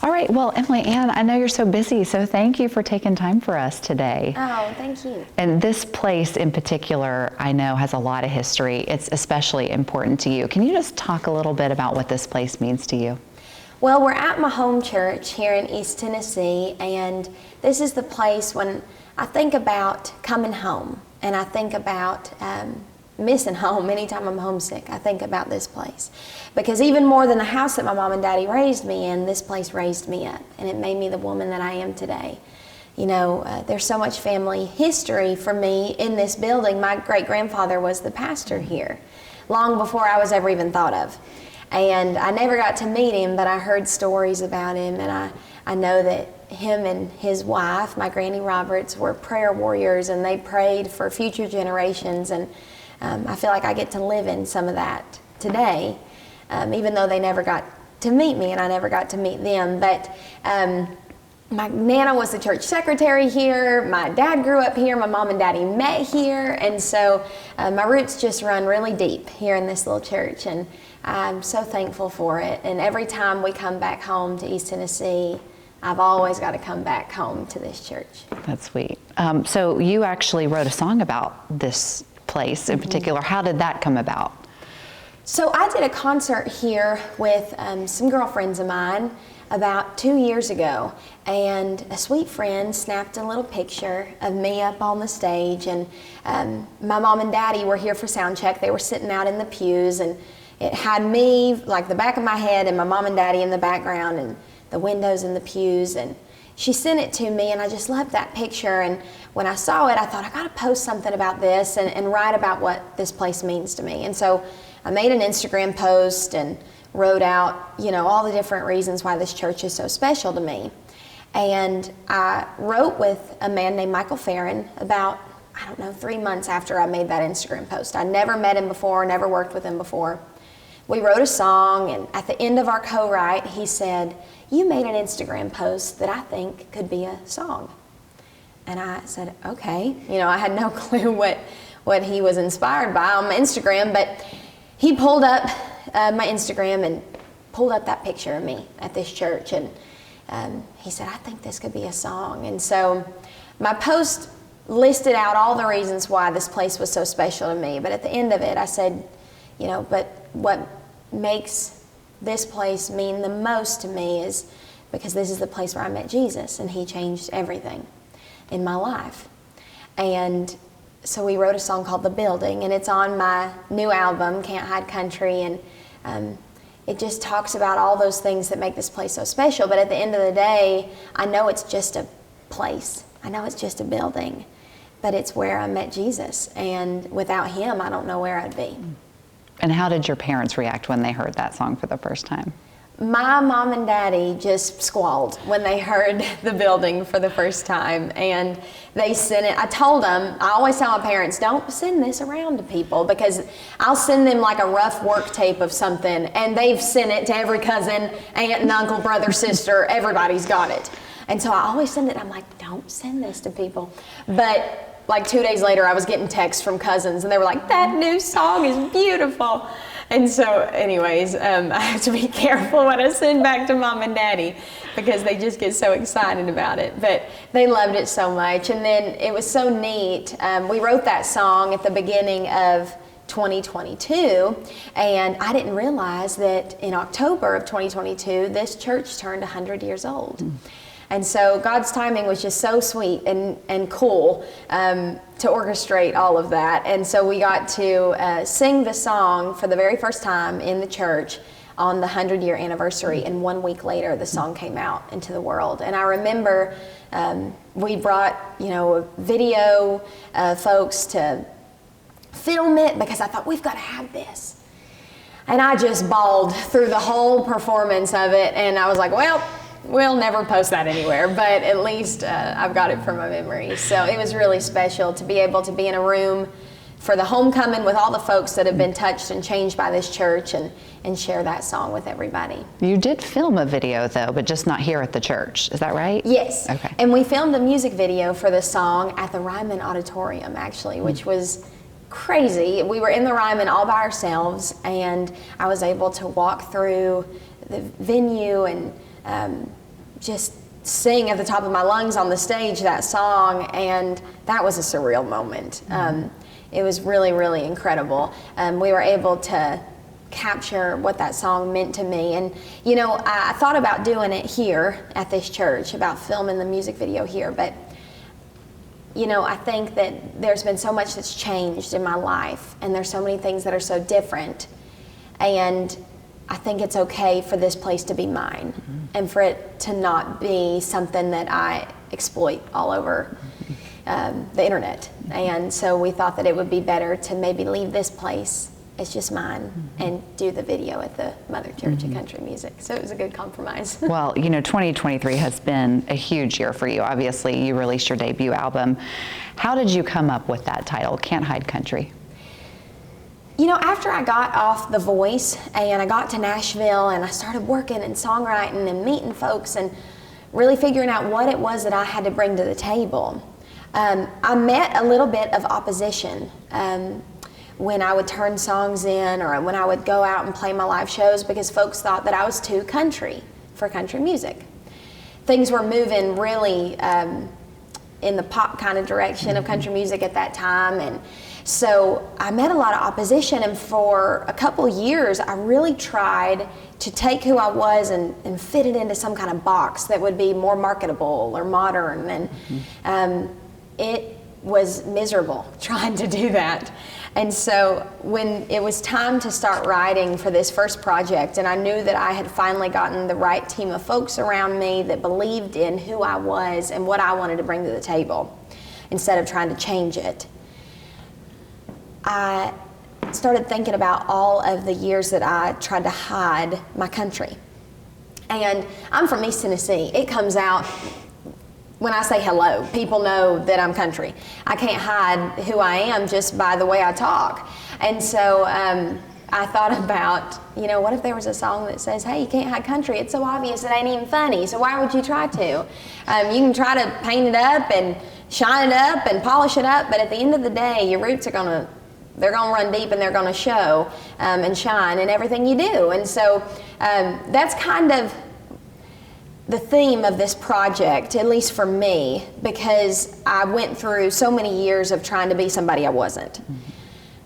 All right, well, Emily Ann, I know you're so busy, so thank you for taking time for us today. Oh, thank you. And this place in particular, I know, has a lot of history. It's especially important to you. Can you just talk a little bit about what this place means to you? Well, we're at my home church here in East Tennessee, and this is the place when I think about coming home, and I think about missing home anytime I'm homesick. I think about this place. Because even more than the house that my mom and daddy raised me in, this place raised me up, and it made me the woman that I am today. You know, there's so much family history for me in this building. My great-grandfather was the pastor here, long before I was ever even thought of. And I never got to meet him, but I heard stories about him, and I know that him and his wife, my Granny Roberts, were prayer warriors, and they prayed for future generations, and I feel like I get to live in some of that today, even though they never got to meet me and I never got to meet them. But my Nana was the church secretary here, my dad grew up here, my mom and daddy met here, and so my roots just run really deep here in this little church, and I'm so thankful for it. And every time we come back home to East Tennessee, I've always got to come back home to this church. That's sweet. So you actually wrote a song about this place in particular. How did that come about? So I did a concert here with some girlfriends of mine about 2 years ago, and a sweet friend snapped a little picture of me up on the stage, and my mom and daddy were here for sound check. They were sitting out in the pews, and it had me, like the back of my head, and my mom and daddy in the background, and the windows in the pews, and she sent it to me, and I just loved that picture. And when I saw it, I thought, I gotta post something about this and write about what this place means to me. And so I made an Instagram post and wrote out, you know, all the different reasons why this church is so special to me. And I wrote with a man named Michael Farron about, I don't know, 3 months after I made that Instagram post. I'd never met him before, never worked with him before. We wrote a song, and at the end of our co-write, he said, "You made an Instagram post that I think could be a song." And I said, okay. You know, I had no clue what he was inspired by on my Instagram, but he pulled up my Instagram and pulled up that picture of me at this church, and he said, "I think this could be a song." And so my post listed out all the reasons why this place was so special to me, but at the end of it, I said, you know, but what makes this place mean the most to me is because this is the place where I met Jesus, and he changed everything in my life. And so we wrote a song called "The Building," and it's on my new album, Can't Hide Country, and it just talks about all those things that make this place so special. But at the end of the day, I know it's just a place. I know it's just a building, but it's where I met Jesus, and without him, I don't know where I'd be. And how did your parents react when they heard that song for the first time? My mom and daddy just squalled when they heard "The Building" for the first time, and they sent it. I told them, I always tell my parents, don't send this around to people, because I'll send them like a rough work tape of something, and they've sent it to every cousin, aunt and uncle, brother, sister, everybody's got it. And so I always send it. I'm like, don't send this to people. But like 2 days later, I was getting texts from cousins, and they were like, that new song is beautiful. And so anyways, I have to be careful what I send back to mom and daddy, because they just get so excited about it. But they loved it so much. And then it was so neat. We wrote that song at the beginning of 2022, and I didn't realize that in October of 2022, this church turned 100 years old. And so God's timing was just so sweet and cool to orchestrate all of that. And so we got to sing the song for the very first time in the church on the 100-year anniversary. And 1 week later, the song came out into the world. And I remember we brought, you know, video folks to film it, because I thought, we've got to have this. And I just bawled through the whole performance of it. And I was like, well, we'll never post that anywhere, but at least I've got it from my memory. So it was really special to be able to be in a room for the homecoming with all the folks that have been touched and changed by this church, and share that song with everybody. You did film a video though, but just not here at the church. Is that right? Yes. Okay. And we filmed a music video for the song at the Ryman Auditorium, actually, which was crazy. We were in the Ryman all by ourselves, and I was able to walk through the venue and just sing at the top of my lungs on the stage that song, and that was a surreal moment. It was really, really incredible. We were able to capture what that song meant to me. And you know, I thought about doing it here at this church, about filming the music video here, but you know, I think that there's been so much that's changed in my life, and there's so many things that are so different, and I think it's okay for this place to be mine, and for it to not be something that I exploit all over the internet. And so we thought that it would be better to maybe leave this place, it's just mine, and do the video at the Mother Church of Country Music. So it was a good compromise. Well, you know, 2023 has been a huge year for you. Obviously, you released your debut album. How did you come up with that title, Can't Hide Country? You know, after I got off The Voice and I got to Nashville and I started working and songwriting and meeting folks and really figuring out what it was that I had to bring to the table, I met a little bit of opposition when I would turn songs in, or when I would go out and play my live shows, because folks thought that I was too country for country music. Things were moving really in the pop kind of direction of country music at that time, and so I met a lot of opposition, and for a couple years I really tried to take who I was and fit it into some kind of box that would be more marketable or modern, and it was miserable trying to do that. And so when it was time to start writing for this first project, and I knew that I had finally gotten the right team of folks around me that believed in who I was and what I wanted to bring to the table, instead of trying to change it, I started thinking about all of the years that I tried to hide my country. And I'm from East Tennessee. It comes out when I say hello. People know that I'm country. I can't hide who I am just by the way I talk. And so I thought about, you know, what if there was a song that says, hey, you can't hide country. It's so obvious it ain't even funny, so why would you try to? You can try to paint it up and shine it up and polish it up, but at the end of the day, your roots are they're gonna run deep, and they're gonna show and shine in everything you do. And so that's kind of the theme of this project, at least for me, because I went through so many years of trying to be somebody I wasn't.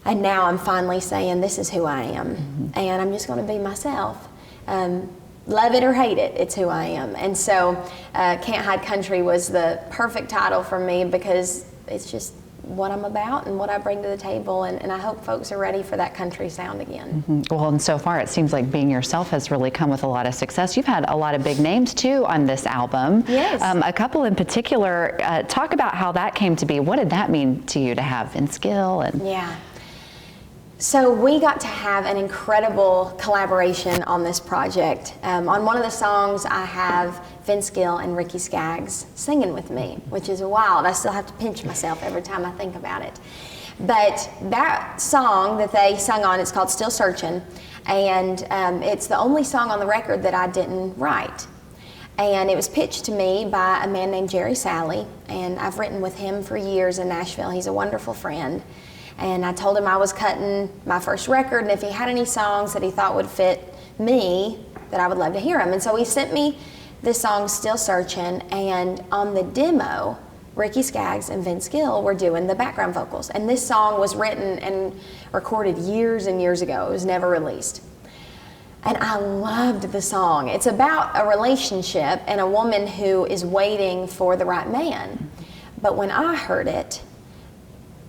And now I'm finally saying, this is who I am, and I'm just gonna be myself. Love it or hate it, it's who I am. And so Can't Hide Country was the perfect title for me, because it's just what I'm about and what I bring to the table, and I hope folks are ready for that country sound again. Well, and so far it seems like being yourself has really come with a lot of success. You've had a lot of big names too on this album. Yes. A couple in particular. Talk about how that came to be. What did that mean to you to have Vince Gill? And yeah. So we got to have an incredible collaboration on this project. On one of the songs, I have Vince Gill and Ricky Skaggs singing with me, which is wild. I still have to pinch myself every time I think about it. But that song that they sung on, it's called Still Searching, and it's the only song on the record that I didn't write. And it was pitched to me by a man named Jerry Salley, and I've written with him for years in Nashville. He's a wonderful friend. And I told him I was cutting my first record, and if he had any songs that he thought would fit me, that I would love to hear them. And so he sent me this song, Still Searching, and on the demo, Ricky Skaggs and Vince Gill were doing the background vocals. And this song was written and recorded years and years ago. It was never released. And I loved the song. It's about a relationship and a woman who is waiting for the right man. But when I heard it,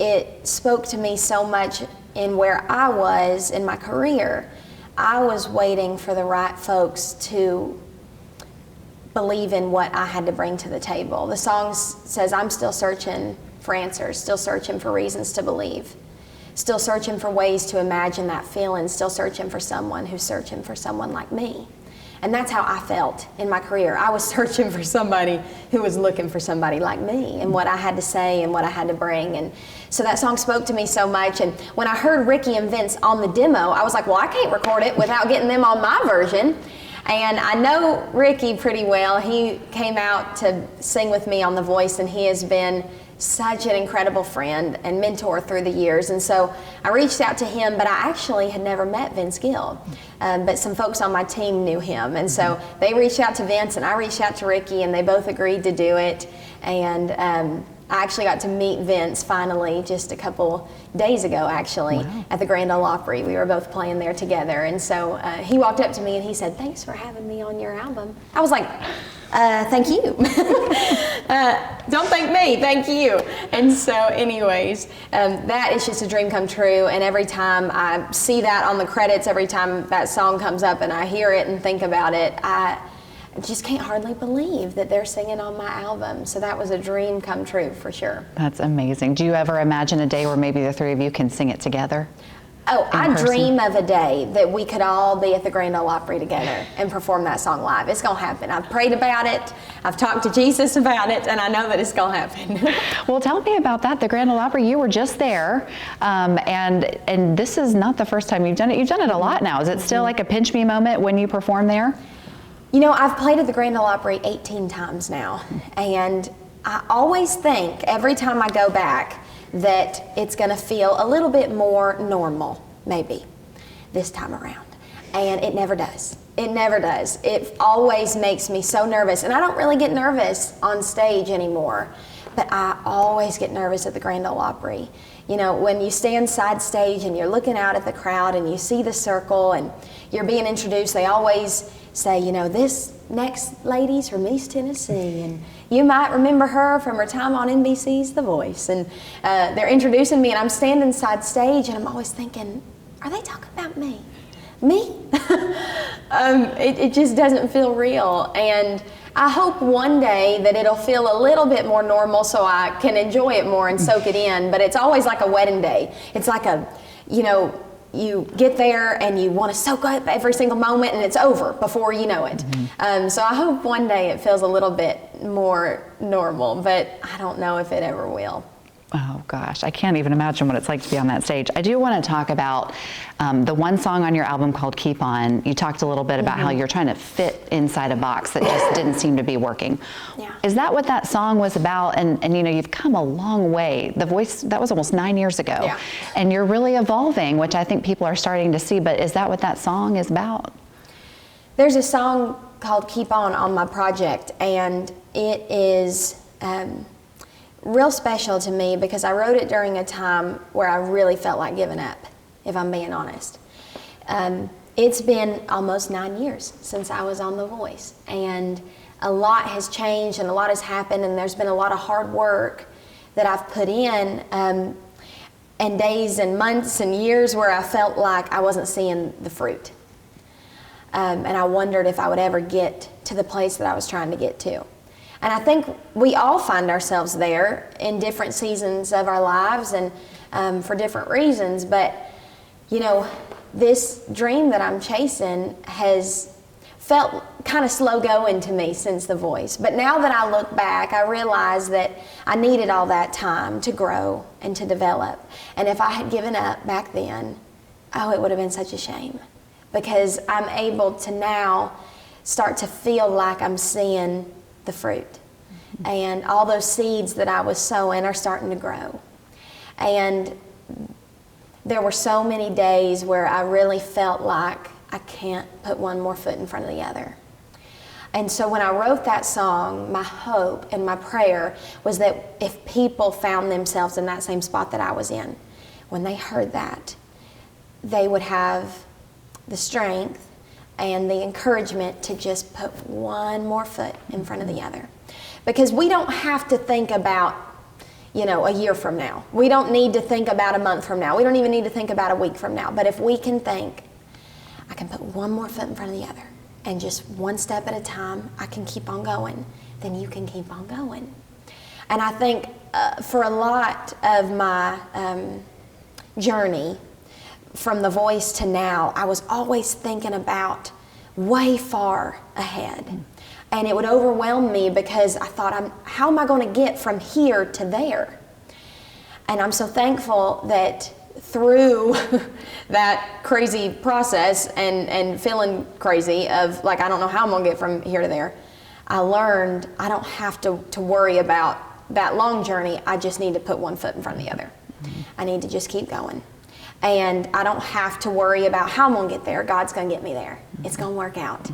it spoke to me so much in where I was in my career. I was waiting for the right folks to believe in what I had to bring to the table. The song says, I'm still searching for answers, still searching for reasons to believe, still searching for ways to imagine that feeling, still searching for someone who's searching for someone like me. And that's how I felt in my career. I was searching for somebody who was looking for somebody like me, and what I had to say and what I had to bring. And so that song spoke to me so much. And when I heard Ricky and Vince on the demo, I was like, well, I can't record it without getting them on my version. And I know Ricky pretty well. He came out to sing with me on The Voice, and he has been such an incredible friend and mentor through the years. And so I reached out to him, but I actually had never met Vince Gill. But some folks on my team knew him. And so they reached out to Vince, and I reached out to Ricky, and they both agreed to do it. And I actually got to meet Vince finally just a couple days ago, actually, at the Grand Ole Opry. We were both playing there together. And so he walked up to me and he said, "Thanks for having me on your album." I was like, thank you. Don't thank me, thank you. And so anyways, that is just a dream come true. And every time I see that on the credits, every time that song comes up and I hear it and think about it, I just can't hardly believe that they're singing on my album. So that was a dream come true for sure. That's amazing. Do you ever imagine a day where maybe the three of you can sing it together? Oh, I dream of a day that we could all be at the Grand Ole Opry together and perform that song live. It's going to happen. I've prayed about it. I've talked to Jesus about it, and I know that it's going to happen. Well, tell me about that. The Grand Ole Opry, you were just there, and this is not the first time you've done it. You've done it a lot now. Is it still like a pinch me moment when you perform there? You know, I've played at the Grand Ole Opry 18 times now, and I always think every time I go back that it's going to feel a little bit more normal, maybe, this time around. And it never does. It never does. It always makes me so nervous. And I don't really get nervous on stage anymore, but I always get nervous at the Grand Ole Opry. You know, when you stand side stage and you're looking out at the crowd and you see the circle and you're being introduced, they always say, you know, this next lady's from East Tennessee, and you might remember her from her time on NBC's The Voice. And they're introducing me, and I'm standing side stage, and I'm always thinking, are they talking about me? Me? It just doesn't feel real. And I hope one day that it'll feel a little bit more normal so I can enjoy it more and soak it in. But it's always like a wedding day. It's like a, you know, you get there and you want to soak up every single moment, and it's over before you know it. So I hope one day it feels a little bit more normal, but I don't know if it ever will. Oh gosh, I can't even imagine what it's like to be on that stage. I do want to talk about the one song on your album called Keep On. You talked a little bit about how you're trying to fit inside a box that just didn't seem to be working. Yeah. Is that what that song was about? And you know, you've come a long way. The Voice, that was almost 9 years ago. Yeah. And you're really evolving, which I think people are starting to see, but is that what that song is about? There's a song called Keep On my project, and it is real special to me because I wrote it during a time where I really felt like giving up, if I'm being honest. It's been almost 9 years since I was on The Voice, and a lot has changed and a lot has happened, and there's been a lot of hard work that I've put in, and days and months and years where I felt like I wasn't seeing the fruit. And I wondered if I would ever get to the place that I was trying to get to. And I think we all find ourselves there in different seasons of our lives and for different reasons. But, you know, this dream that I'm chasing has felt kind of slow going to me since The Voice. But now that I look back, I realize that I needed all that time to grow and to develop. And if I had given up back then, oh, it would have been such a shame. Because I'm able to now start to feel like I'm seeing the fruit. And all those seeds that I was sowing are starting to grow. And there were so many days where I really felt like I can't put one more foot in front of the other. And so when I wrote that song, my hope and my prayer was that if people found themselves in that same spot that I was in, when they heard that, they would have the strength and the encouragement to just put one more foot in front of the other. Because we don't have to think about, you know, a year from now. We don't need to think about a month from now. We don't even need to think about a week from now. But if we can think, I can put one more foot in front of the other, and just one step at a time, I can keep on going, then you can keep on going. And I think for a lot of my journey, from The Voice to now, I was always thinking about way far ahead. And it would overwhelm me because I thought, how am I going to get from here to there? And I'm so thankful that through that crazy process and feeling crazy of like, I don't know how I'm gonna get from here to there, I learned I don't have to worry about that long journey. I just need to put one foot in front of the other. I need to just keep going. And I don't have to worry about how I'm gonna get there. God's gonna get me there. It's gonna work out.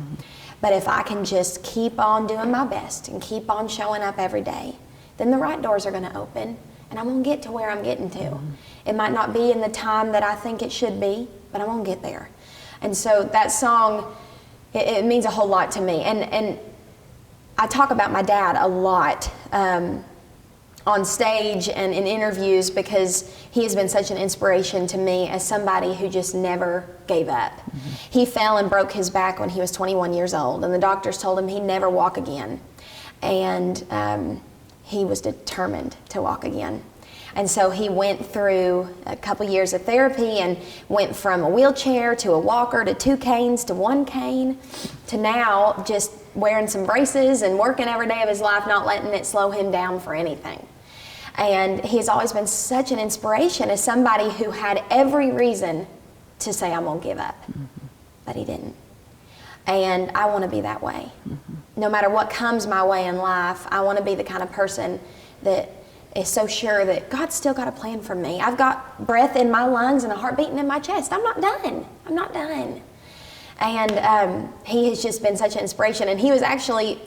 But if I can just keep on doing my best and keep on showing up every day, then the right doors are gonna open and I'm gonna get to where I'm getting to. It might not be in the time that I think it should be, but I'm gonna get there. And so that song, it means a whole lot to me. And I talk about my dad a lot on stage and in interviews because he has been such an inspiration to me as somebody who just never gave up. He fell and broke his back when he was 21 years old, and the doctors told him he'd never walk again. And he was determined to walk again. And so he went through a couple years of therapy and went from a wheelchair to a walker to 2 canes to 1 cane to now just wearing some braces and working every day of his life, not letting it slow him down for anything. And he's always been such an inspiration as somebody who had every reason to say, I'm gonna give up, but he didn't. And I wanna be that way. No matter what comes my way in life, I wanna be the kind of person that is so sure that God's still got a plan for me. I've got breath in my lungs and a heart beating in my chest. I'm not done. I'm not done. And he has just been such an inspiration. And he was actually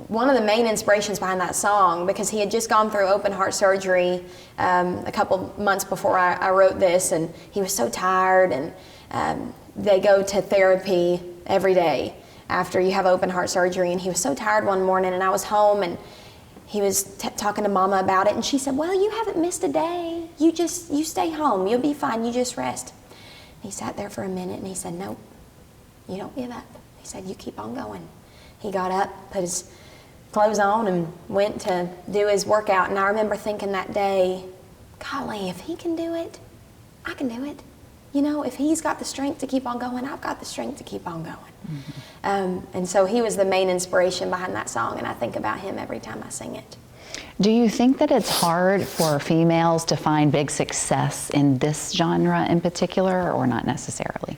one of the main inspirations behind that song because he had just gone through open heart surgery a couple months before I wrote this, and he was so tired. And they go to therapy every day after you have open heart surgery. And he was so tired one morning, and I was home, and he was talking to Mama about it, and she said, well, you haven't missed a day. You stay home. You'll be fine. You just rest. He sat there for a minute, and he said, nope, you don't give up. He said, you keep on going. He got up, put his clothes on, and went to do his workout. And I remember thinking that day, golly, if he can do it, I can do it. You know, if he's got the strength to keep on going, I've got the strength to keep on going. And so he was the main inspiration behind that song, and I think about him every time I sing it. Do you think that it's hard for females to find big success in this genre in particular, or not necessarily?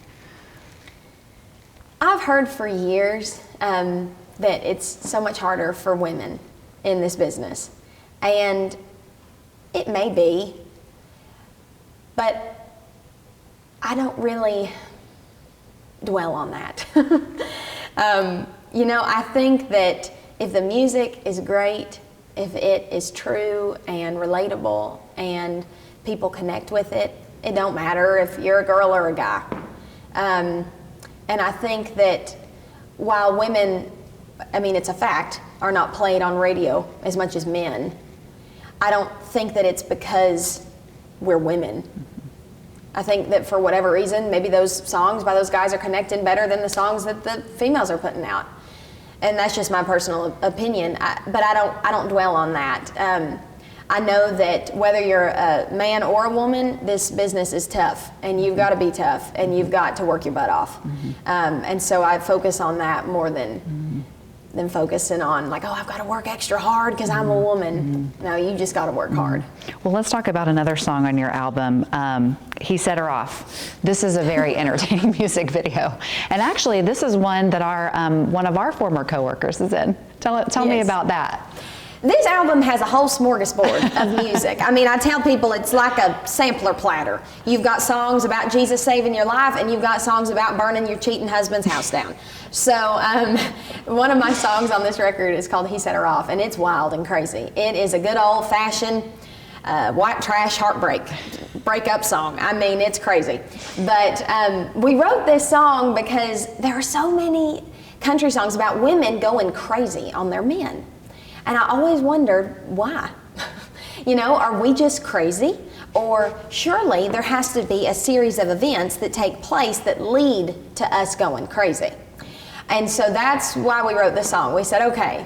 I've heard for years that it's so much harder for women in this business. And it may be, but I don't really dwell on that. You know, I think that if the music is great, if it is true and relatable and people connect with it, it don't matter if you're a girl or a guy. And I think that while women, I mean, it's a fact, are not played on radio as much as men, I don't think that it's because we're women. I think that for whatever reason, maybe those songs by those guys are connecting better than the songs that the females are putting out. And that's just my personal opinion, but I don't dwell on that. I know that whether you're a man or a woman, this business is tough, and you've got to be tough, and you've got to work your butt off. And so I focus on that more than focusing on like, oh, I've got to work extra hard because I'm a woman. No, you just got to work hard. Well, let's talk about another song on your album, He Set Her Off. This is a very entertaining music video. And actually, this is one that one of our former coworkers is in. Tell me about that. This album has a whole smorgasbord of music. I mean, I tell people it's like a sampler platter. You've got songs about Jesus saving your life, and you've got songs about burning your cheating husband's house down. So one of my songs on this record is called He Set Her Off, and it's wild and crazy. It is a good old-fashioned white trash breakup song. I mean, it's crazy. But we wrote this song because there are so many country songs about women going crazy on their men. And I always wondered why. You know, are we just crazy? Or surely there has to be a series of events that take place that lead to us going crazy. And so that's why we wrote this song. We said, okay,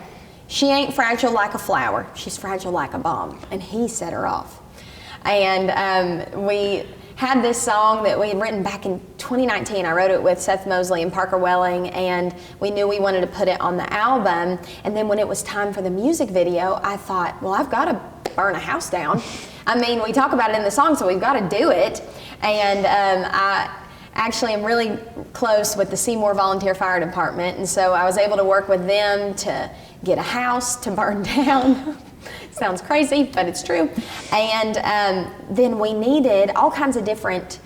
she ain't fragile like a flower, she's fragile like a bomb. And he set her off. And we had this song that we had written back in 2019. I wrote it with Seth Mosley and Parker Welling, and we knew we wanted to put it on the album. And then when it was time for the music video, I thought, well, I've got to burn a house down. I mean, we talk about it in the song, so we've got to do it. And I actually am really close with the Seymour Volunteer Fire Department, and so I was able to work with them to get a house to burn down. Sounds crazy, but it's true. And then we needed all kinds of different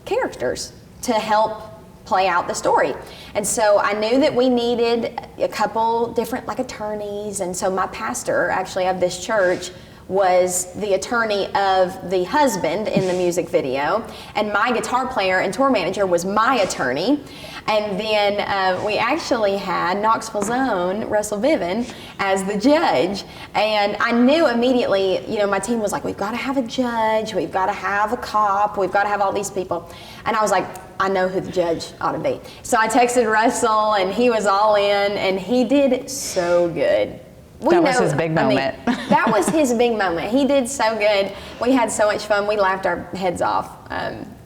characters to help play out the story. And so I knew that we needed a couple different attorneys, and so my pastor actually of this church was the attorney of the husband in the music video, and my guitar player and tour manager was my attorney. And then we actually had Knoxville's own Russell Viven as the judge. And I knew immediately, my team was like, we've got to have a judge, we've got to have a cop, we've got to have all these people. And I was like, I know who the judge ought to be. So I texted Russell, and he was all in, and he did so good. That was his big moment. That was his big moment. He did so good. We had so much fun. We laughed our heads off.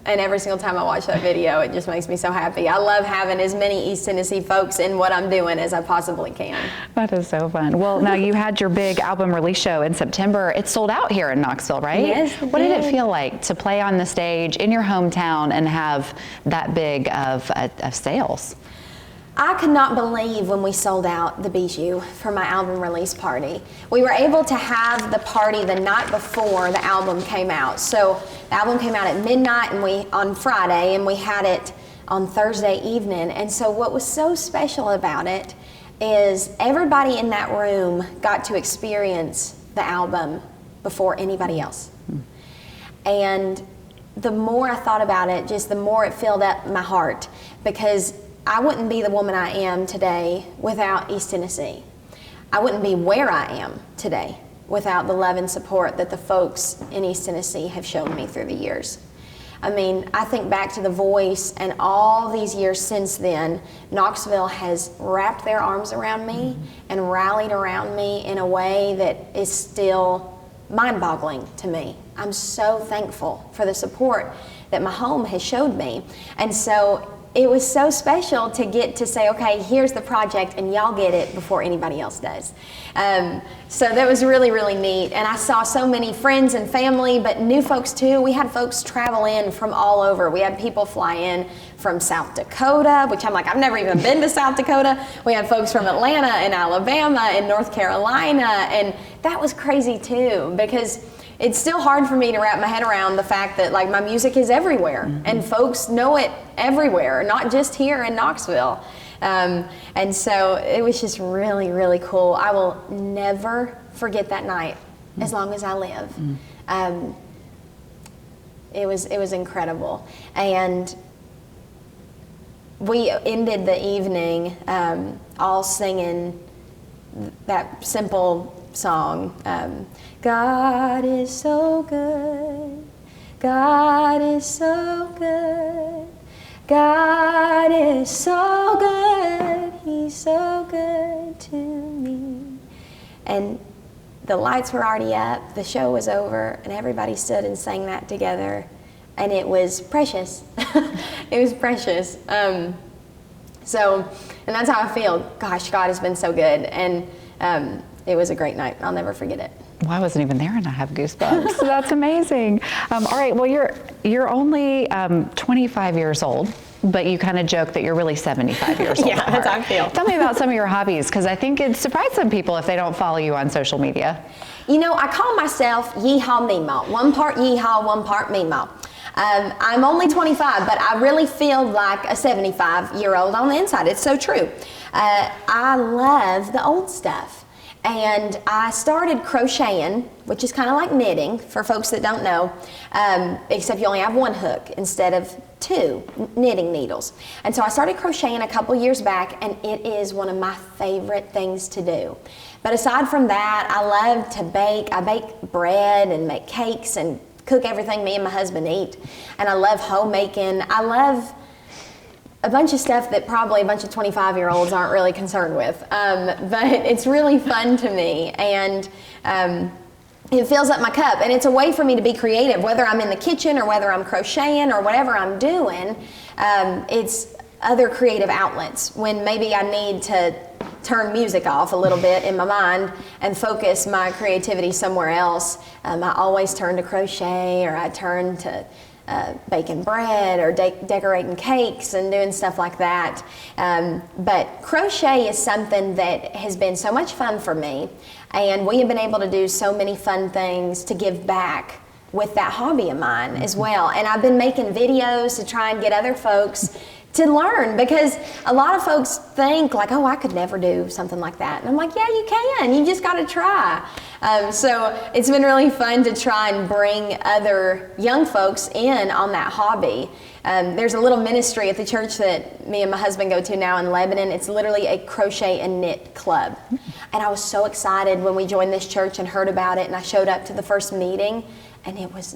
And every single time I watch that video, it just makes me so happy. I love having as many East Tennessee folks in what I'm doing as I possibly can. That is so fun. Well, now you had your big album release show in September. It sold out here in Knoxville, right? Yes, What did it feel like to play on the stage in your hometown and have that big of sales? I could not believe when we sold out the Bijou for my album release party. We were able to have the party the night before the album came out. So the album came out at midnight on Friday, and we had it on Thursday evening. And so what was so special about it is everybody in that room got to experience the album before anybody else. And the more I thought about it, just the more it filled up my heart, because I wouldn't be the woman I am today without East Tennessee. I wouldn't be where I am today without the love and support that the folks in East Tennessee have shown me through the years. I mean, I think back to The Voice, and all these years since then, Knoxville has wrapped their arms around me and rallied around me in a way that is still mind-boggling to me. I'm so thankful for the support that my home has showed me. And so it was so special to get to say, okay, here's the project, and y'all get it before anybody else does. So that was really, really neat. And I saw so many friends and family, but new folks too. We had folks travel in from all over. We had people fly in from South Dakota, which I'm like, I've never even been to South Dakota. We had folks from Atlanta and Alabama and North Carolina, and that was crazy too, because it's still hard for me to wrap my head around the fact that my music is everywhere, and folks know it everywhere, not just here in Knoxville. And so it was just really, really cool. I will never forget that night as long as I live. It was incredible. And we ended the evening all singing that simple song, God is so good, God is so good, God is so good, He's so good to me. And the lights were already up, the show was over, and everybody stood and sang that together, and it was precious. It was precious. And that's how I feel. Gosh, God has been so good, and it was a great night. I'll never forget it. Well, I wasn't even there, and I have goosebumps. So that's amazing. All right. Well, you're only 25 years old, but you kind of joke that you're really 75 years old. Yeah, that's how I feel. Tell me about some of your hobbies, because I think it'd surprise some people if they don't follow you on social media. I call myself Yeehaw Meemaw. One part yeehaw, one part meemaw. I'm only 25, but I really feel like a 75-year-old on the inside. It's so true. I love the old stuff. And I started crocheting, which is kind of like knitting for folks that don't know, except you only have one hook instead of two knitting needles. And so I started crocheting a couple years back, and it is one of my favorite things to do. But aside from that, I love to bake. I bake bread and make cakes and cook everything me and my husband eat. And I love homemaking. I love a bunch of stuff that probably a bunch of 25-year-olds aren't really concerned with. But it's really fun to me, and it fills up my cup. And it's a way for me to be creative, whether I'm in the kitchen or whether I'm crocheting or whatever I'm doing. It's other creative outlets when maybe I need to turn music off a little bit in my mind and focus my creativity somewhere else, I always turn to crochet, or I turn to baking bread, or decorating cakes and doing stuff like that. But crochet is something that has been so much fun for me, and we have been able to do so many fun things to give back with that hobby of mine as well. And I've been making videos to try and get other folks to learn, because a lot of folks think like, oh, I could never do something like that. And I'm like, yeah, you can. You just got to try. So it's been really fun to try and bring other young folks in on that hobby. There's a little ministry at the church that me and my husband go to now in Lebanon. It's literally a crochet and knit club. And I was so excited when we joined this church and heard about it, and I showed up to the first meeting, and it was,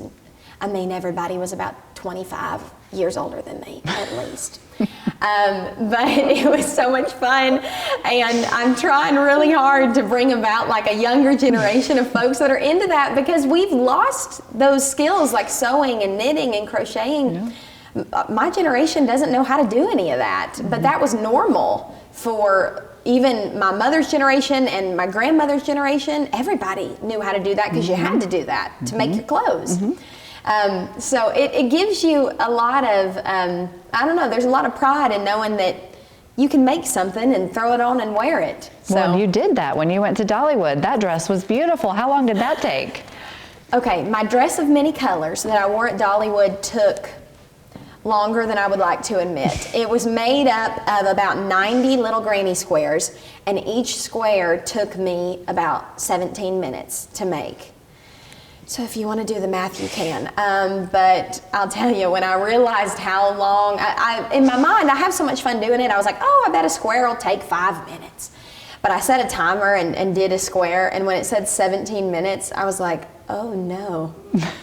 everybody was about 25 years older than me, at least. But it was so much fun, and I'm trying really hard to bring about like a younger generation of folks that are into that, because we've lost those skills like sewing and knitting and crocheting. Yeah. My generation doesn't know how to do any of that, but that was normal for even my mother's generation and my grandmother's generation. Everybody knew how to do that because you had to do that to make your clothes. So it gives you a lot of, there's a lot of pride in knowing that you can make something and throw it on and wear it. So, well, you did that when you went to Dollywood. That dress was beautiful. How long did that take? Okay, my dress of many colors that I wore at Dollywood took longer than I would like to admit. It was made up of about 90 little granny squares, and each square took me about 17 minutes to make. So if you want to do the math, you can. But I'll tell you, when I realized how long, in my mind, I have so much fun doing it, I was like, oh, I bet a square will take 5 minutes. But I set a timer and did a square, and when it said 17 minutes, I was like, oh no,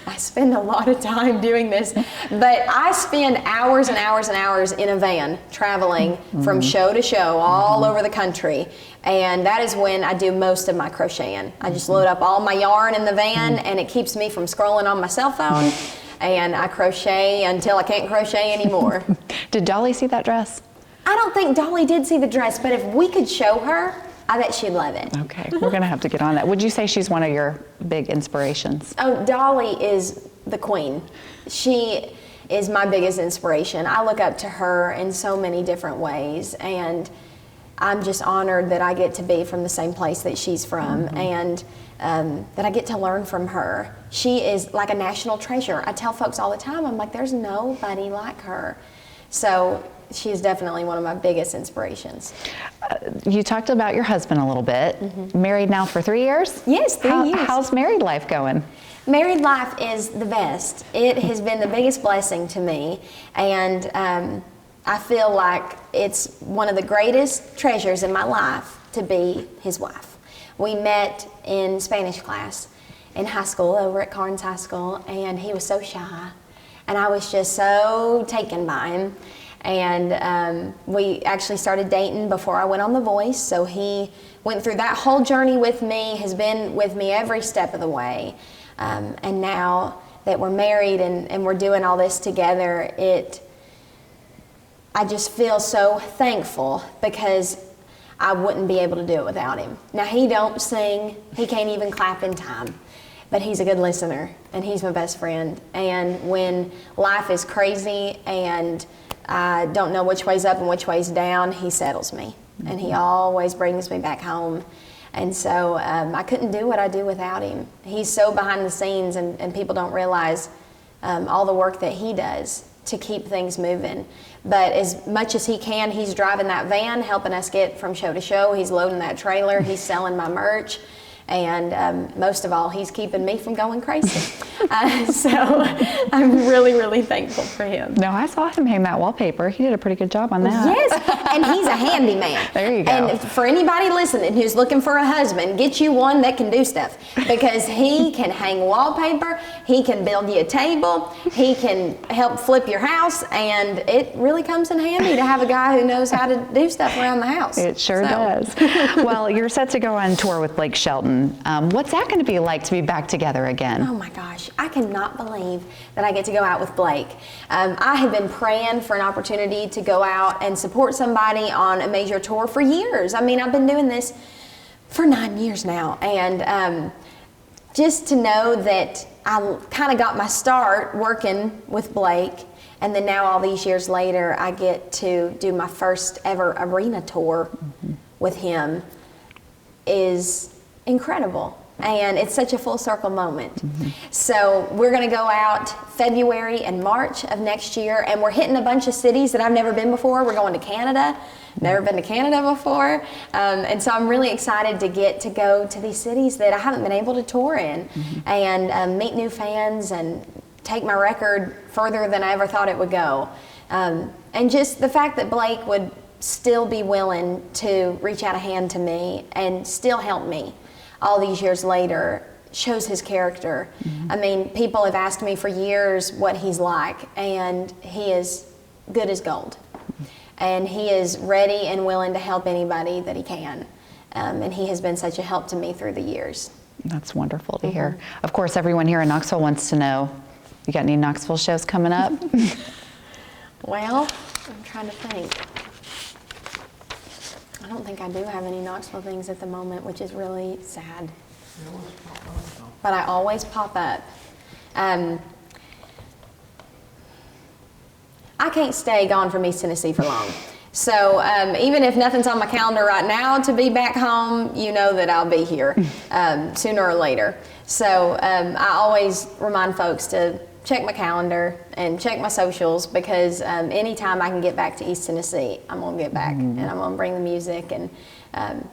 I spend a lot of time doing this. But I spend hours and hours and hours in a van traveling from show to show all over the country. And that is when I do most of my crocheting. I just load up all my yarn in the van, and it keeps me from scrolling on my cell phone. And I crochet until I can't crochet anymore. Did Dolly see that dress? I don't think Dolly did see the dress, but if we could show her, I bet she'd love it. Okay, we're gonna have to get on that. Would you say she's one of your big inspirations? Oh, Dolly is the queen. She is my biggest inspiration. I look up to her in so many different ways, and I'm just honored that I get to be from the same place that she's from, and that I get to learn from her. She is like a national treasure. I tell folks all the time, I'm like, there's nobody like her. So she is definitely one of my biggest inspirations. You talked about your husband a little bit. Married now for 3 years? Yes, 3 years. How's married life going? Married life is the best. It has been the biggest blessing to me, and I feel like it's one of the greatest treasures in my life to be his wife. We met in Spanish class in high school over at Carnes High School, and he was so shy, and I was just so taken by him. And we actually started dating before I went on The Voice, so he went through that whole journey with me, has been with me every step of the way. And now that we're married and we're doing all this together, I just feel so thankful, because I wouldn't be able to do it without him. Now, he don't sing, he can't even clap in time, but he's a good listener, and he's my best friend. And when life is crazy and I don't know which way's up and which way's down, he settles me, and he always brings me back home. And so I couldn't do what I do without him. He's so behind the scenes, and people don't realize all the work that he does to keep things moving. But as much as he can, he's driving that van, helping us get from show to show. He's loading that trailer. He's selling my merch. And most of all, he's keeping me from going crazy. So I'm really, really thankful for him. No, I saw him hang that wallpaper. He did a pretty good job on that. Yes, and he's a handyman. There you go. And for anybody listening who's looking for a husband, get you one that can do stuff, because he can hang wallpaper, he can build you a table, he can help flip your house, and it really comes in handy to have a guy who knows how to do stuff around the house. It sure does. Well, you're set to go on tour with Blake Shelton album. What's that going to be like to be back together again? Oh my gosh, I cannot believe that I get to go out with Blake. I have been praying for an opportunity to go out and support somebody on a major tour for years. I mean, I've been doing this for 9 years now, and just to know that I kind of got my start working with Blake, and then now all these years later, I get to do my first ever arena tour with him is incredible. And it's such a full circle moment. So we're going to go out February and March of next year, and we're hitting a bunch of cities that I've never been before. We're going to Canada. Never been to Canada before. And so I'm really excited to get to go to these cities that I haven't been able to tour in and meet new fans and take my record further than I ever thought it would go. And just the fact that Blake would still be willing to reach out a hand to me and still help me all these years later shows his character. I mean, people have asked me for years what he's like, and he is good as gold. And he is ready and willing to help anybody that he can. And he has been such a help to me through the years. That's wonderful to hear. Of course, everyone here in Knoxville wants to know, you got any Knoxville shows coming up? Well, I'm trying to think. I don't think I do have any Knoxville things at the moment, which is really sad. But I always pop up. I can't stay gone from East Tennessee for long. So even if nothing's on my calendar right now to be back home, you know that I'll be here sooner or later. So I always remind folks to check my calendar and check my socials, because anytime I can get back to East Tennessee, I'm going to get back and I'm going to bring the music and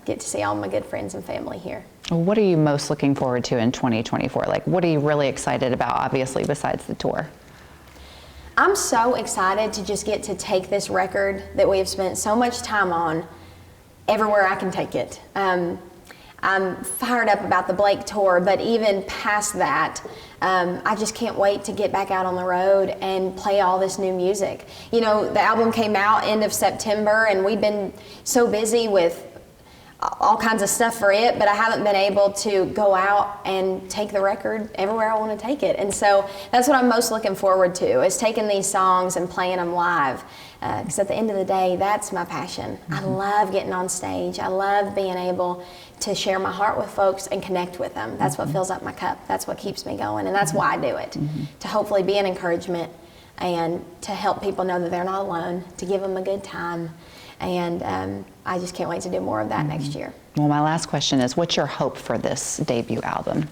get to see all my good friends and family here. What are you most looking forward to in 2024? Like, what are you really excited about, obviously, besides the tour? I'm so excited to just get to take this record that we have spent so much time on everywhere I can take it. I'm fired up about the Blake tour, but even past that, I just can't wait to get back out on the road and play all this new music. You know, the album came out end of September, and we've been so busy with all kinds of stuff for it, but I haven't been able to go out and take the record everywhere I want to take it. And so that's what I'm most looking forward to, is taking these songs and playing them live. Because at the end of the day, that's my passion. I love getting on stage. I love being able to share my heart with folks and connect with them. That's what fills up my cup. That's what keeps me going, and that's why I do it. To hopefully be an encouragement and to help people know that they're not alone, to give them a good time. And I just can't wait to do more of that next year. Well, my last question is, what's your hope for this debut album?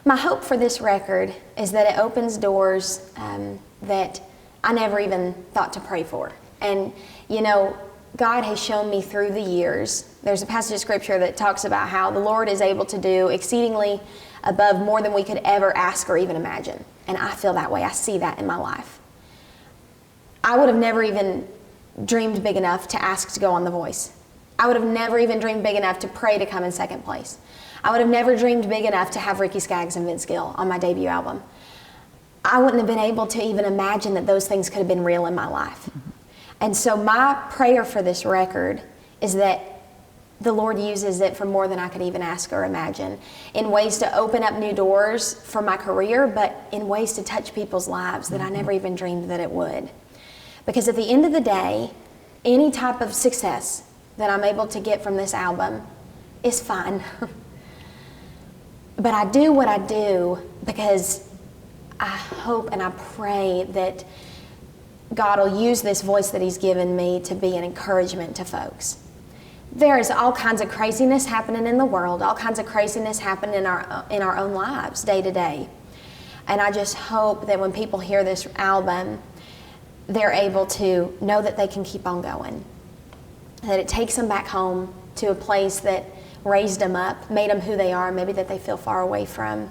My hope for this record is that it opens doors that I never even thought to pray for. And, you know, God has shown me through the years, there's a passage of scripture that talks about how the Lord is able to do exceedingly above more than we could ever ask or even imagine. And I feel that way. I see that in my life. I would have never even dreamed big enough to ask to go on The Voice. I would have never even dreamed big enough to pray to come in second place. I would have never dreamed big enough to have Ricky Skaggs and Vince Gill on my debut album. I wouldn't have been able to even imagine that those things could have been real in my life. And so my prayer for this record is that the Lord uses it for more than I could even ask or imagine, in ways to open up new doors for my career, but in ways to touch people's lives that I never even dreamed that it would. Because at the end of the day, any type of success that I'm able to get from this album is fine. But I do what I do because I hope and I pray that God will use this voice that He's given me to be an encouragement to folks. There is all kinds of craziness happening in the world, all kinds of craziness happening in our own lives day to day. And I just hope that when people hear this album, they're able to know that they can keep on going, that it takes them back home to a place that raised them up, made them who they are, maybe that they feel far away from,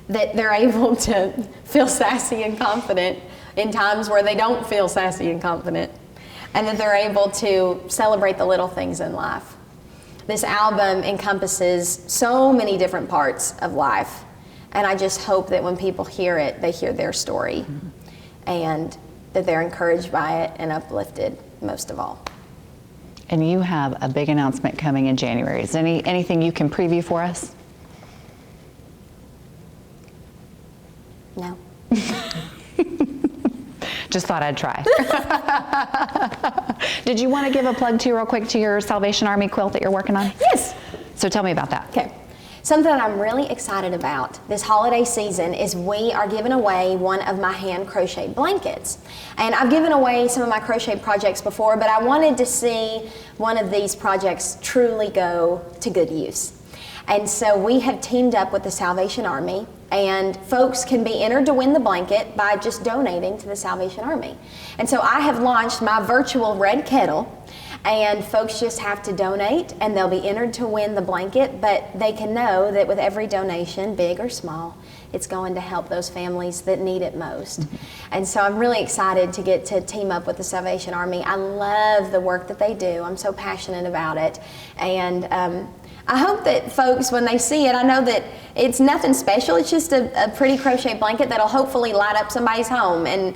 that they're able to feel sassy and confident in times where they don't feel sassy and confident, and that they're able to celebrate the little things in life. This album encompasses so many different parts of life, and I just hope that when people hear it, they hear their story, and that they're encouraged by it and uplifted most of all. And you have a big announcement coming in January. Is anything you can preview for us? No. Just thought I'd try. Did you want to give a plug to real quick to your Salvation Army quilt that you're working on? Yes. So tell me about that. Okay. Something that I'm really excited about this holiday season is we are giving away one of my hand crocheted blankets. And I've given away some of my crochet projects before, but I wanted to see one of these projects truly go to good use. And so we have teamed up with the Salvation Army, and folks can be entered to win the blanket by just donating to the Salvation Army. And so I have launched my virtual red kettle, and folks just have to donate and they'll be entered to win the blanket, but they can know that with every donation, big or small, it's going to help those families that need it most. And so I'm really excited to get to team up with the Salvation Army. I love the work that they do. I'm so passionate about it. And I hope that folks, when they see it, I know that it's nothing special. It's just a pretty crochet blanket that'll hopefully light up somebody's home and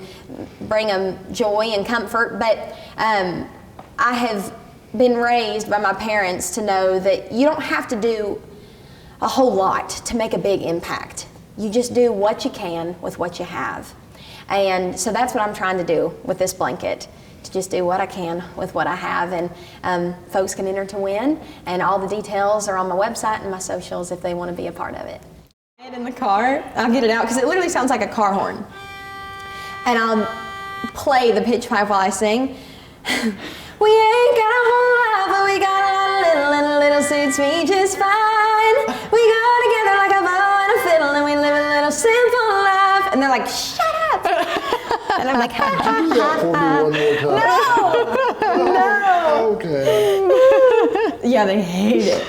bring them joy and comfort. But I have been raised by my parents to know that you don't have to do a whole lot to make a big impact. You just do what you can with what you have. And so that's what I'm trying to do with this blanket, to just do what I can with what I have. And folks can enter to win, and all the details are on my website and my socials if they want to be a part of it. In the car, I'll get it out because it literally sounds like a car horn. And I'll play the pitch pipe while I sing. We ain't got a whole lot, but we got a lot of little suits me just fine. We go together like a bow and a fiddle, and we live a little simple life. And they're like, shut up! And I'm like, ha ha ha ha. No! Okay. Yeah, they hate it.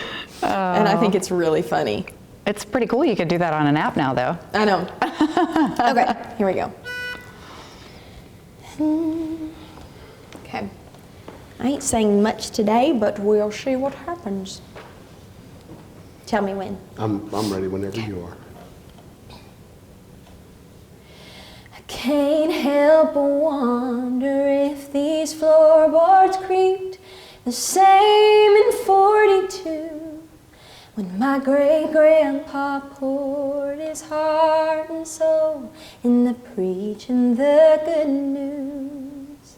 And I think it's really funny. It's pretty cool. You could do that on an app now, though. I know. Okay, here we go. Okay. I ain't saying much today, but we'll see what happens. Tell me when. I'm ready whenever you are. I can't help but wonder if these floorboards creaked the same in 42 when my great-grandpa poured his heart and soul into preaching the good news.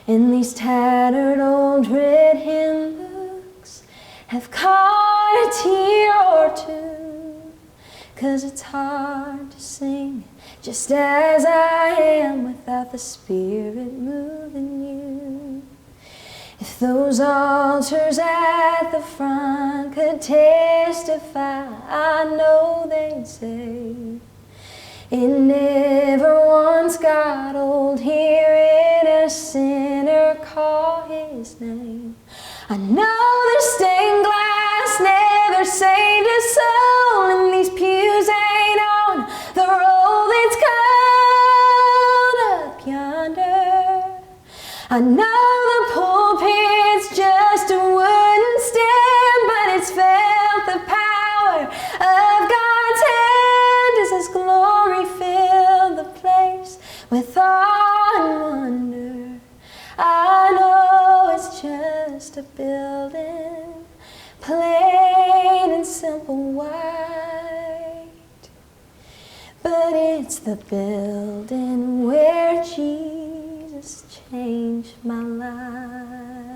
And these tattered old red hymn books have caught a tear or two, 'cause it's hard to sing just as I am without the Spirit moving you. If those altars at the front could testify, I know they'd say it never once got old hearing a sinner call his name. I know the stained glass never saved a soul, and these pews ain't on the road that's called up yonder. I know the pulpit's just a wooden stand, but it's felt the power of God's hand as His glory filled the place with awe and wonder. I know it's just a building, plain and simple white, but it's the building where Jesus changed my life.